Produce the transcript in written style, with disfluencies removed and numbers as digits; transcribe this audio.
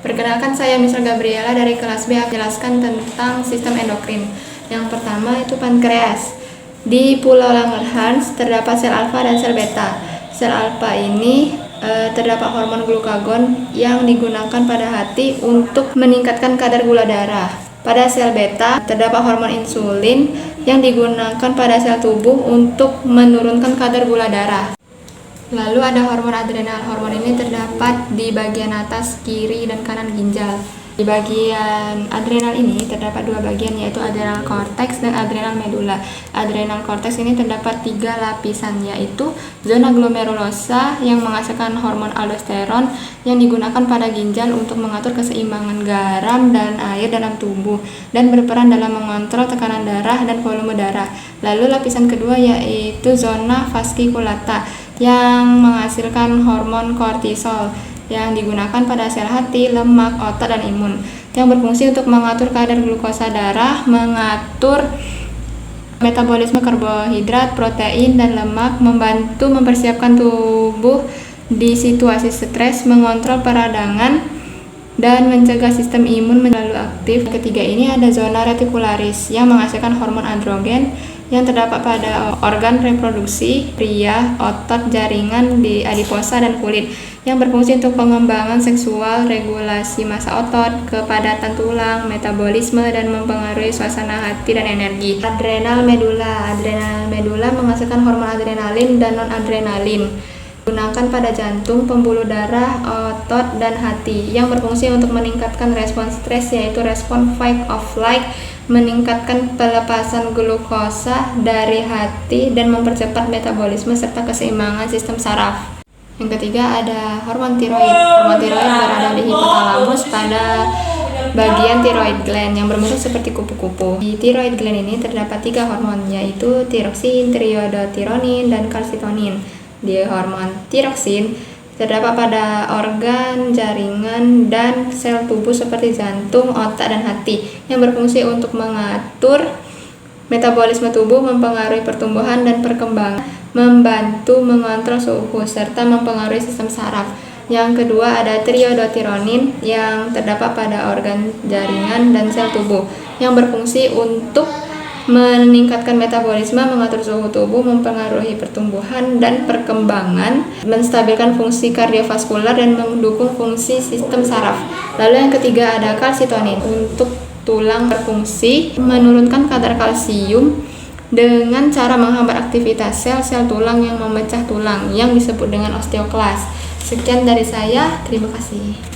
Perkenalkan, saya Miss Gabriela dari kelas B akan menjelaskan tentang sistem endokrin. Yang pertama itu pankreas. Di Pulau Langerhans terdapat sel alfa dan sel beta. Sel alfa ini terdapat hormon glukagon yang digunakan pada hati untuk meningkatkan kadar gula darah. Pada sel beta terdapat hormon insulin yang digunakan pada sel tubuh untuk menurunkan kadar gula darah. Lalu ada hormon adrenal. Hormon ini terdapat di bagian atas, kiri, dan kanan ginjal. Di bagian adrenal ini terdapat dua bagian, yaitu adrenal cortex dan adrenal medula. Adrenal cortex ini terdapat 3 lapisan, yaitu zona glomerulosa yang menghasilkan hormon aldosteron yang digunakan pada ginjal untuk mengatur keseimbangan garam dan air dalam tubuh dan berperan dalam mengontrol tekanan darah dan volume darah. Lalu lapisan kedua yaitu zona fasciculata yang menghasilkan hormon kortisol yang digunakan pada sel hati, lemak, otot, dan imun, yang berfungsi untuk mengatur kadar glukosa darah, mengatur metabolisme karbohidrat, protein, dan lemak, membantu mempersiapkan tubuh di situasi stres, mengontrol peradangan, dan mencegah sistem imun menjadi aktif. Ketiga ini ada zona retikularis yang menghasilkan hormon androgen yang terdapat pada organ reproduksi pria, otot, jaringan di adiposa, dan kulit, yang berfungsi untuk pengembangan seksual, regulasi massa otot, kepadatan tulang, metabolisme, dan mempengaruhi suasana hati dan energi. Adrenal medula. Adrenal medula menghasilkan hormon adrenalin dan non-adrenalin digunakan pada jantung, pembuluh darah, otot, dan hati, yang berfungsi untuk meningkatkan respon stres, yaitu respon fight or flight, meningkatkan pelepasan glukosa dari hati, dan mempercepat metabolisme serta keseimbangan sistem saraf. Yang ketiga ada hormon tiroid. Hormon tiroid berada di hipotalamus pada bagian thyroid gland yang berbentuk seperti kupu-kupu. Di thyroid gland ini terdapat 3 hormon, yaitu tiroksin, triiodotironin, dan kalsitonin. Di hormon tiroksin terdapat pada organ, jaringan, dan sel tubuh seperti jantung, otak, dan hati, yang berfungsi untuk mengatur metabolisme tubuh, mempengaruhi pertumbuhan dan perkembangan, membantu mengontrol suhu, serta mempengaruhi sistem saraf. Yang kedua ada triiodotironin yang terdapat pada organ, jaringan, dan sel tubuh, yang berfungsi untuk meningkatkan metabolisme, mengatur suhu tubuh, mempengaruhi pertumbuhan dan perkembangan, menstabilkan fungsi kardiovaskular, dan mendukung fungsi sistem saraf. Lalu yang ketiga ada kalsitonin untuk tulang, berfungsi menurunkan kadar kalsium dengan cara menghambat aktivitas sel-sel tulang yang memecah tulang yang disebut dengan osteoklas. Sekian dari saya, terima kasih.